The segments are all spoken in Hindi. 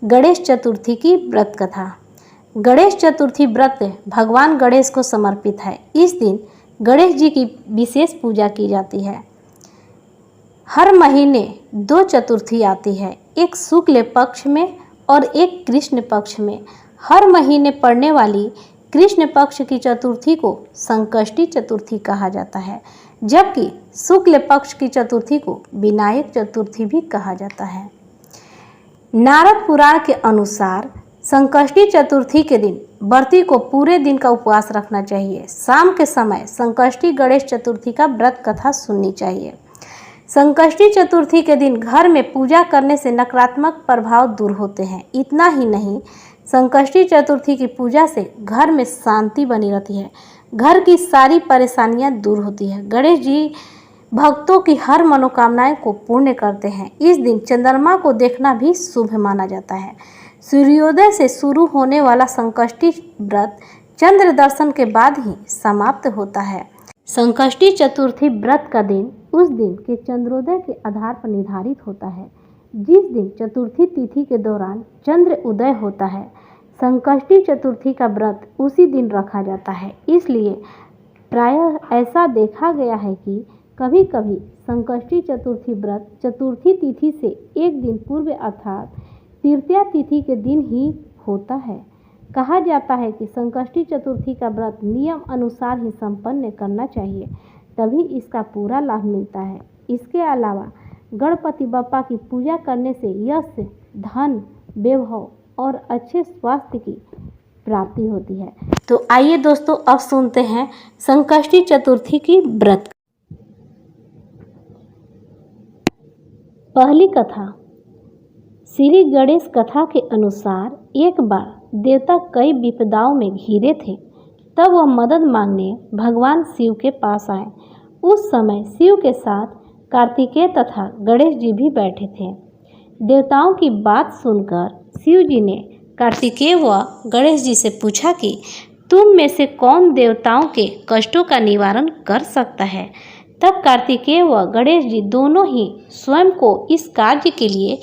गणेश चतुर्थी की व्रत कथा। गणेश चतुर्थी व्रत भगवान गणेश को समर्पित है। इस दिन गणेश जी की विशेष पूजा की जाती है। हर महीने 2 चतुर्थी आती है, एक शुक्ल पक्ष में और एक कृष्ण पक्ष में। हर महीने पड़ने वाली कृष्ण पक्ष की चतुर्थी को संकष्टी चतुर्थी कहा जाता है, जबकि शुक्ल पक्ष की चतुर्थी को विनायक चतुर्थी भी कहा जाता है। नारद पुराण के अनुसार संकष्टी चतुर्थी के दिन व्रती को पूरे दिन का उपवास रखना चाहिए। शाम के समय संकष्टी गणेश चतुर्थी का व्रत कथा सुननी चाहिए। संकष्टी चतुर्थी के दिन घर में पूजा करने से नकारात्मक प्रभाव दूर होते हैं। इतना ही नहीं, संकष्टी चतुर्थी की पूजा से घर में शांति बनी रहती है, घर की सारी परेशानियां दूर होती है। गणेश जी भक्तों की हर मनोकामनाएं को पूर्ण करते हैं। इस दिन चंद्रमा को देखना भी शुभ माना जाता है। सूर्योदय से शुरू होने वाला संकष्टी व्रत चंद्र दर्शन के बाद ही समाप्त होता है। संकष्टी चतुर्थी व्रत का दिन उस दिन के चंद्रोदय के आधार पर निर्धारित होता है, जिस दिन चतुर्थी तिथि के दौरान चंद्र उदय होता है। संकष्टी चतुर्थी का व्रत उसी दिन रखा जाता है, इसलिए प्रायः ऐसा देखा गया है कि कभी कभी संकष्टी चतुर्थी व्रत चतुर्थी तिथि से एक दिन पूर्व अर्थात तृतीया तिथि के दिन ही होता है। कहा जाता है कि संकष्टी चतुर्थी का व्रत नियम अनुसार ही संपन्न करना चाहिए, तभी इसका पूरा लाभ मिलता है। इसके अलावा गणपति बप्पा की पूजा करने से यश, धन, वैभव और अच्छे स्वास्थ्य की प्राप्ति होती है। तो आइए दोस्तों, अब सुनते हैं संकष्टी चतुर्थी की व्रत। पहली कथा। श्री गणेश कथा के अनुसार एक बार देवता कई विपदाओं में घिरे थे, तब वह मदद मांगने भगवान शिव के पास आए। उस समय शिव के साथ कार्तिकेय तथा गणेश जी भी बैठे थे। देवताओं की बात सुनकर शिव जी ने कार्तिकेय व गणेश जी से पूछा कि तुम में से कौन देवताओं के कष्टों का निवारण कर सकता है। तब कार्तिकेय व गणेश जी दोनों ही स्वयं को इस कार्य के लिए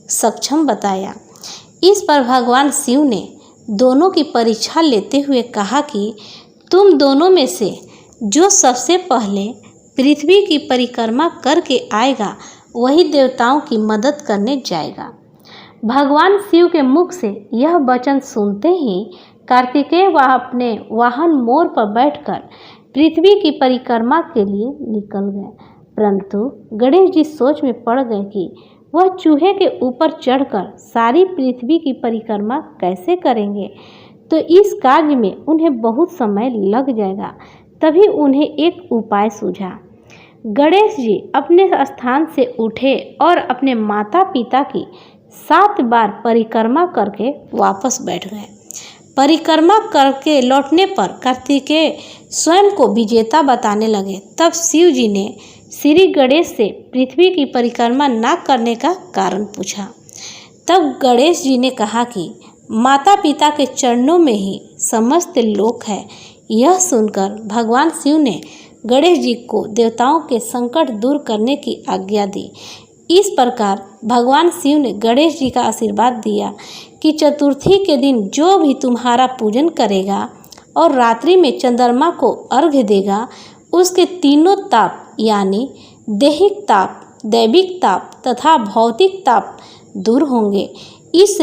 सक्षम बताया। इस पर भगवान शिव ने दोनों की परीक्षा लेते हुए कहा कि तुम दोनों में से जो सबसे पहले पृथ्वी की परिक्रमा करके आएगा, वही देवताओं की मदद करने जाएगा। भगवान शिव के मुख से यह वचन सुनते ही कार्तिकेय वह अपने वाहन मोर पर बैठकर पृथ्वी की परिक्रमा के लिए निकल गए, परंतु गणेश जी सोच में पड़ गए कि वह चूहे के ऊपर चढ़कर सारी पृथ्वी की परिक्रमा कैसे करेंगे, तो इस कार्य में उन्हें बहुत समय लग जाएगा। तभी उन्हें एक उपाय सूझा। गणेश जी अपने स्थान से उठे और अपने माता पिता की 7 बार परिक्रमा करके वापस बैठ गए। परिक्रमा करके लौटने पर कार्तिकेय स्वयं को विजेता बताने लगे। तब शिव जी ने श्री गणेश से पृथ्वी की परिक्रमा न करने का कारण पूछा। तब गणेश जी ने कहा कि माता पिता के चरणों में ही समस्त लोक है। यह सुनकर भगवान शिव ने गणेश जी को देवताओं के संकट दूर करने की आज्ञा दी। इस प्रकार भगवान शिव ने गणेश जी का आशीर्वाद दिया कि चतुर्थी के दिन जो भी तुम्हारा पूजन करेगा और रात्रि में चंद्रमा को अर्घ्य देगा, उसके तीनों ताप यानी दैहिक ताप, दैविक ताप तथा भौतिक ताप दूर होंगे। इस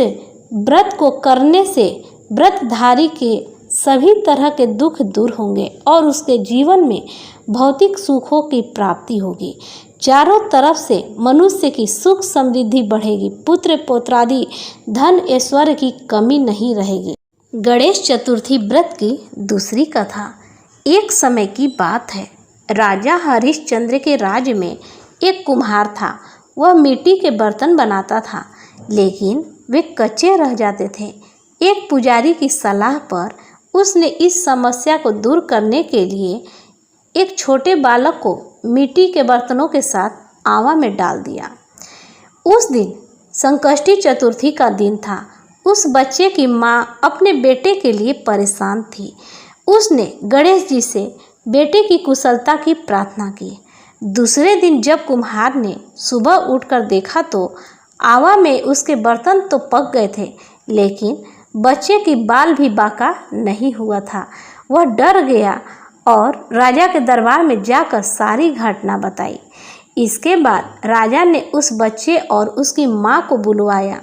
व्रत को करने से व्रतधारी के सभी तरह के दुख दूर होंगे और उसके जीवन में भौतिक सुखों की प्राप्ति होगी। चारों तरफ से मनुष्य की सुख समृद्धि बढ़ेगी, पुत्र पौत्रादि धन ऐश्वर्य की कमी नहीं रहेगी। गणेश चतुर्थी व्रत की दूसरी कथा। एक समय की बात है, राजा हरिश्चंद्र के राज्य में एक कुम्हार था। वह मिट्टी के बर्तन बनाता था, लेकिन वे कच्चे रह जाते थे। एक पुजारी की सलाह पर उसने इस समस्या को दूर करने के लिए एक छोटे बालक को मिट्टी के बर्तनों के साथ आवा में डाल दिया। उस दिन संकष्टी चतुर्थी का दिन था। उस बच्चे की माँ अपने बेटे के लिए परेशान थी। उसने गणेश जी से बेटे की कुशलता की प्रार्थना की। दूसरे दिन जब कुम्हार ने सुबह उठकर देखा तो आवा में उसके बर्तन तो पक गए थे, लेकिन बच्चे की बाल भी बाका नहीं हुआ था। वह डर गया और राजा के दरबार में जाकर सारी घटना बताई। इसके बाद राजा ने उस बच्चे और उसकी माँ को बुलवाया,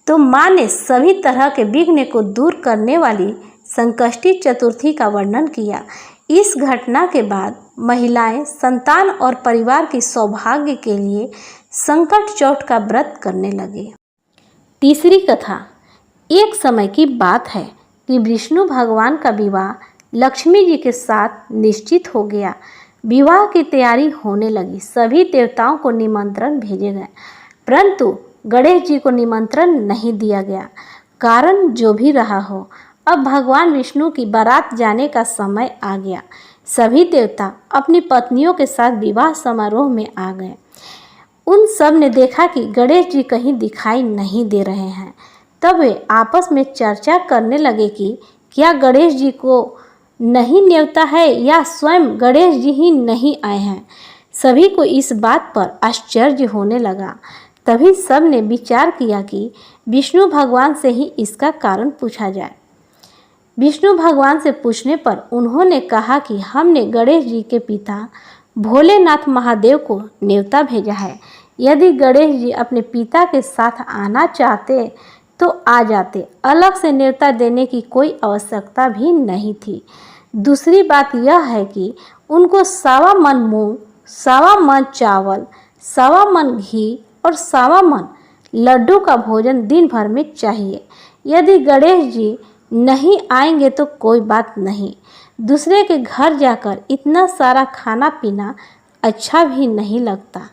तो माँ ने सभी तरह के विघ्न को दूर करने वाली संकष्टी चतुर्थी का वर्णन किया। इस घटना के बाद महिलाएं संतान और परिवार की सौभाग्य के लिए संकट चौथ का व्रत करने लगे। तीसरी कथा। एक समय की बात है कि विष्णु भगवान का विवाह लक्ष्मी जी के साथ निश्चित हो गया। विवाह की तैयारी होने लगी। सभी देवताओं को निमंत्रण भेजे गए, परंतु गणेश जी को निमंत्रण नहीं दिया गया। कारण जो भी रहा हो, अब भगवान विष्णु की बारात जाने का समय आ गया। सभी देवता अपनी पत्नियों के साथ विवाह समारोह में आ गए। उन सब ने देखा कि गणेश जी कहीं दिखाई नहीं दे रहे हैं। तब वे आपस में चर्चा करने लगे कि क्या गणेश जी को नहीं न्योता है या स्वयं गणेश जी ही नहीं आए हैं। सभी को इस बात पर आश्चर्य होने लगा। तभी सब ने विचार किया कि विष्णु भगवान से ही इसका कारण पूछा जाए। विष्णु भगवान से पूछने पर उन्होंने कहा कि हमने गणेश जी के पिता भोलेनाथ महादेव को न्योता भेजा है। यदि गणेश जी अपने पिता के साथ आना चाहते तो आ जाते, अलग से न्योता देने की कोई आवश्यकता भी नहीं थी। दूसरी बात यह है कि उनको 1.25 मन मूंग, 1.25 मन चावल, 1.25 मन घी और 1.25 मन लड्डू का भोजन दिन भर में चाहिए। यदि गणेश जी नहीं आएंगे तो कोई बात नहीं, दूसरे के घर जाकर इतना सारा खाना पीना अच्छा भी नहीं लगता।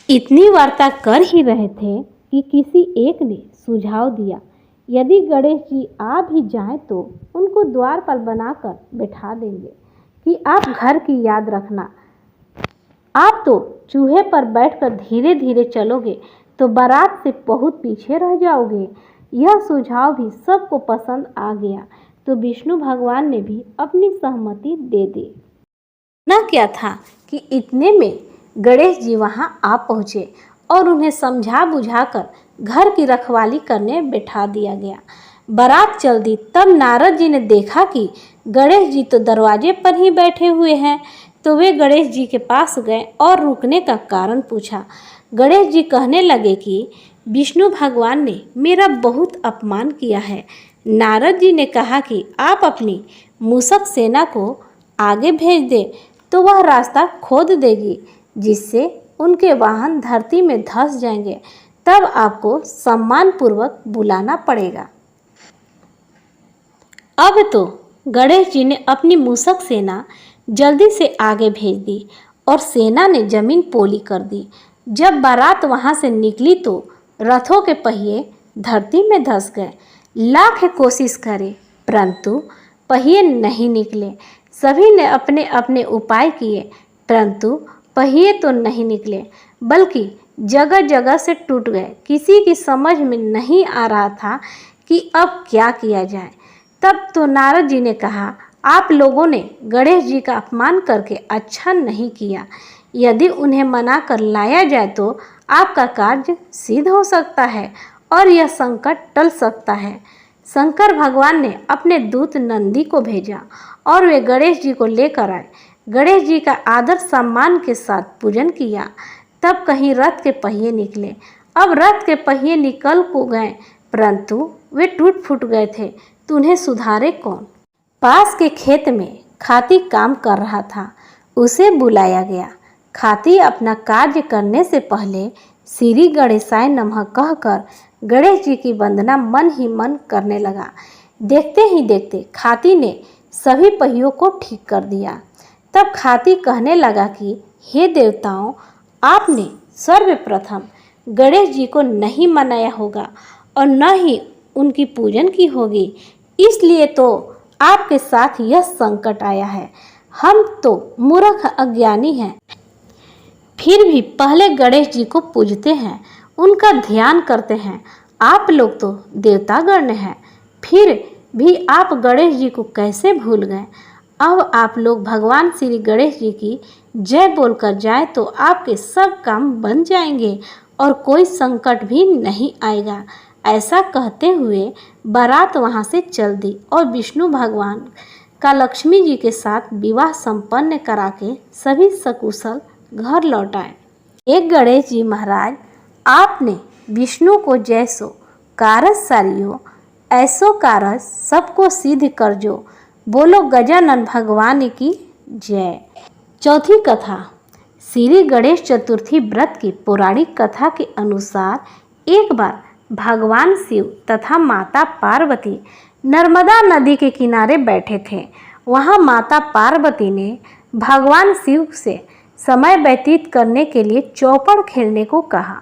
इतनी वार्ता कर ही रहे थे कि किसी एक ने सुझाव दिया, यदि गणेश जी आ भी जाएं तो उनको द्वार पर बनाकर बैठा देंगे कि आप घर की याद रखना। आप तो चूहे पर बैठकर धीरे धीरे चलोगे तो बारात से बहुत पीछे रह जाओगे। यह सुझाव भी सबको पसंद आ गया, तो विष्णु भगवान ने भी अपनी सहमति दे दी। ना क्या था कि इतने में गणेश जी वहां आ पहुँचे और उन्हें समझा बुझाकर घर की रखवाली करने बैठा दिया गया। बारात चल दी। तब नारद जी ने देखा कि गणेश जी तो दरवाजे पर ही बैठे हुए हैं, तो वे गणेश जी के पास गए और रुकने का कारण पूछा। गणेश जी कहने लगे कि विष्णु भगवान ने मेरा बहुत अपमान किया है। नारद जी ने कहा कि आप अपनी मूषक सेना को आगे भेज दें तो वह रास्ता खोद देगी, जिससे उनके वाहन धरती में धंस जाएंगे। तब आपको सम्मानपूर्वक बुलाना पड़ेगा। अब तो गणेश जी ने अपनी मूषक सेना जल्दी से आगे भेज दी और सेना ने जमीन पोली कर दी। जब बारात वहां से निकली तो रथों के पहिए धरती में धंस गए। लाख कोशिश करे परंतु पहिए नहीं निकले। सभी ने अपने अपने उपाय किए, परंतु पहिए तो नहीं निकले, बल्कि जगह जगह से टूट गए। किसी की समझ में नहीं आ रहा था कि अब क्या किया जाए। तब तो नारद जी ने कहा, आप लोगों ने गणेश जी का अपमान करके अच्छा नहीं किया। यदि उन्हें मना कर लाया जाए तो आपका कार्य सिद्ध हो सकता है और यह संकट टल सकता है। शंकर भगवान ने अपने दूत नंदी को भेजा और वे गणेश जी को लेकर आए। गणेश जी का आदर सम्मान के साथ पूजन किया। तब कहीं रथ के पहिए निकले। अब रथ के पहिए निकल को गए, परंतु वे टूट फूट गए थे, तो उन्हें सुधारे कौन। पास के खेत में खाती काम कर रहा था, उसे बुलाया गया। खाती अपना कार्य करने से पहले श्री गणेशाय नमः कहकर गणेश जी की वंदना मन ही मन करने लगा। देखते ही देखते खाती ने सभी पहियों को ठीक कर दिया। तब खाती कहने लगा कि हे देवताओं, आपने सर्वप्रथम गणेश जी को नहीं मनाया होगा और न ही उनकी पूजन की होगी, इसलिए तो आपके साथ यह संकट आया है। हम तो मूर्ख अज्ञानी हैं, फिर भी पहले गणेश जी को पूजते हैं, उनका ध्यान करते हैं। आप लोग तो देवतागण हैं, फिर भी आप गणेश जी को कैसे भूल गए। अब आप लोग भगवान श्री गणेश जी की जय बोलकर जाए तो आपके सब काम बन जाएंगे और कोई संकट भी नहीं आएगा। ऐसा कहते हुए बारात वहाँ से चल दी और विष्णु भगवान का लक्ष्मी जी के साथ विवाह संपन्न करा के सभी सकुशल घर लौट आए। एक गणेश जी महाराज, आपने विष्णु को जैसो कारज सारियो, ऐसो कारज सबको सिद्ध कर जो। बोलो गजानन भगवान की जय। चौथी कथा। श्री गणेश चतुर्थी व्रत की पौराणिक कथा के अनुसार एक बार भगवान शिव तथा माता पार्वती नर्मदा नदी के किनारे बैठे थे। वहाँ माता पार्वती ने भगवान शिव से समय व्यतीत करने के लिए चौपड़ खेलने को कहा।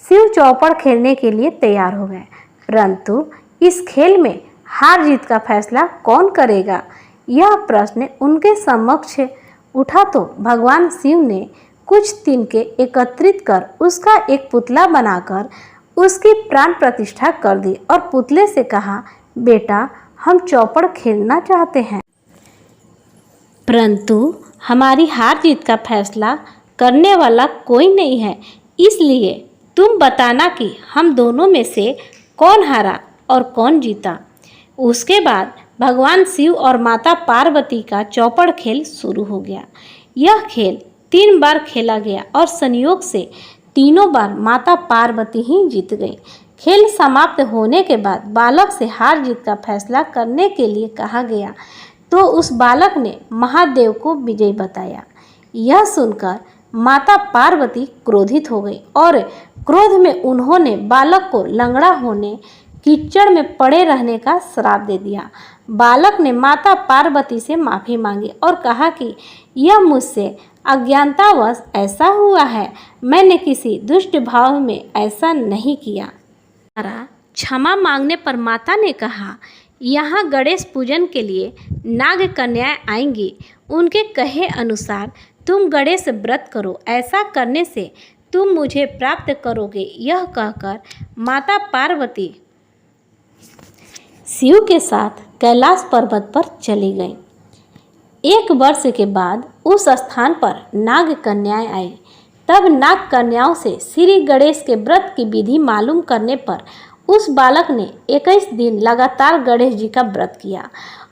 शिव चौपड़ खेलने के लिए तैयार हो गए, परंतु इस खेल में हार जीत का फैसला कौन करेगा, यह प्रश्न उनके समक्ष उठा तो भगवान शिव ने कुछ तिनके एकत्रित कर उसका एक पुतला बनाकर उसकी प्राण प्रतिष्ठा कर दी और पुतले से कहा, बेटा हम चौपड़ खेलना चाहते हैं, परंतु हमारी हार जीत का फैसला करने वाला कोई नहीं है, इसलिए तुम बताना कि हम दोनों में से कौन हारा और कौन जीता। उसके बाद भगवान शिव और माता पार्वती का चौपड़ खेल शुरू हो गया। यह खेल 3 बार खेला गया और संयोग से तीनों बार माता पार्वती ही जीत गई। खेल समाप्त होने के बाद बालक से हार जीत का फैसला करने के लिए कहा गया तो उस बालक ने महादेव को विजयी बताया। यह सुनकर माता पार्वती क्रोधित हो गई और क्रोध में उन्होंने बालक को लंगड़ा होने, कीचड़ में पड़े रहने का श्राप दे दिया। बालक ने माता पार्वती से माफ़ी मांगी और कहा कि यह मुझसे अज्ञानतावश ऐसा हुआ है, मैंने किसी दुष्ट भाव में ऐसा नहीं किया। क्षमा मांगने पर माता ने कहा, यहाँ गणेश पूजन के लिए नाग कन्याएं आएंगी, उनके कहे अनुसार तुम गणेश व्रत करो, ऐसा करने से तुम मुझे प्राप्त करोगे। यह कहकर माता पार्वती शिव के साथ कैलाश पर्वत पर चली गईं। 1 वर्ष के बाद उस स्थान पर नाग कन्याएं आई। तब नाग कन्याओं से श्री गणेश के व्रत की विधि मालूम करने पर उस बालक ने 21 दिन लगातार गणेश जी का व्रत किया।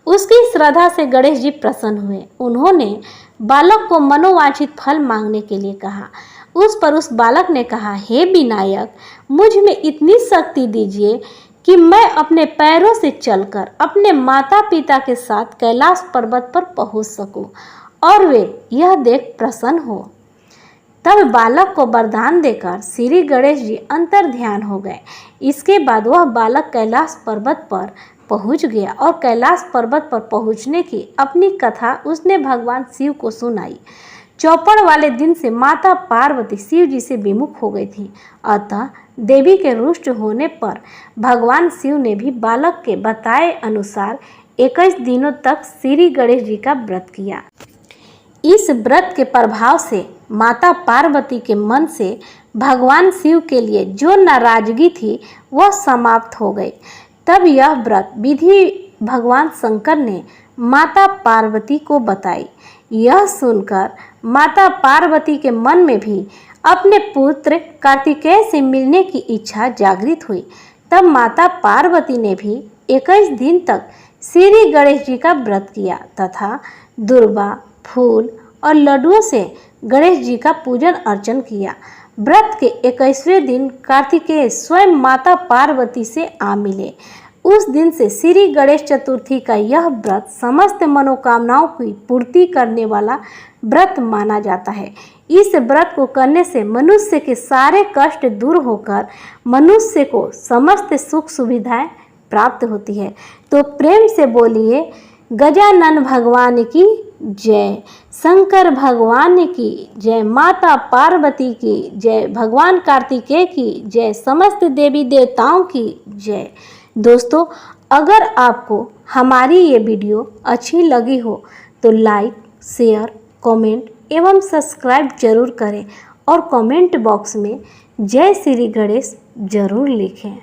उसकी श्रद्धा से गणेश जी प्रसन्न हुए। उन्होंने बालक को मनोवांछित फल मांगने के लिए कहा। उस पर उस बालक ने कहा, हे विनायक, मुझ में इतनी शक्ति दीजिए कि मैं अपने पैरों से चलकर अपने माता पिता के साथ कैलाश पर्वत पर पहुंच सकूं और वे यह देख प्रसन्न हो। तब बालक को वरदान देकर श्री गणेश जी अंतर ध्यान हो गए। इसके बाद वह बालक कैलाश पर्वत पर पहुंच गया और कैलाश पर्वत पर पहुंचने की अपनी कथा उसने भगवान शिव को सुनाई। चौपड़ वाले दिन से माता पार्वती शिव जी से विमुख हो गई थी, अतः देवी के रुष्ट होने पर भगवान शिव ने भी बालक के बताए अनुसार 21 दिनों तक श्री गणेश जी का व्रत किया। इस व्रत के प्रभाव से माता पार्वती के मन से भगवान शिव के लिए जो नाराजगी थी वह समाप्त हो गई। तब यह व्रत विधि भगवान शंकर ने माता पार्वती को बताई। यह सुनकर माता पार्वती के मन में भी अपने पुत्र कार्तिकेय से मिलने की इच्छा जागृत हुई। तब माता पार्वती ने भी 21 दिन तक श्री गणेश जी का व्रत किया तथा दुर्वा, फूल और लड्डुओं से गणेश जी का पूजन अर्चन किया। व्रत के 21वें दिन कार्तिकेय स्वयं माता पार्वती से आ मिले। उस दिन से श्री गणेश चतुर्थी का यह व्रत समस्त मनोकामनाओं की पूर्ति करने वाला व्रत माना जाता है। इस व्रत को करने से मनुष्य के सारे कष्ट दूर होकर मनुष्य को समस्त सुख सुविधाएं प्राप्त होती है। तो प्रेम से बोलिए गजानन भगवान की जय, शंकर भगवान की जय, माता पार्वती की जय, भगवान कार्तिकेय की जय, समस्त देवी देवताओं की जय। दोस्तों, अगर आपको हमारी ये वीडियो अच्छी लगी हो तो लाइक, शेयर, कमेंट एवं सब्सक्राइब जरूर करें और कमेंट बॉक्स में जय श्री गणेश जरूर लिखें।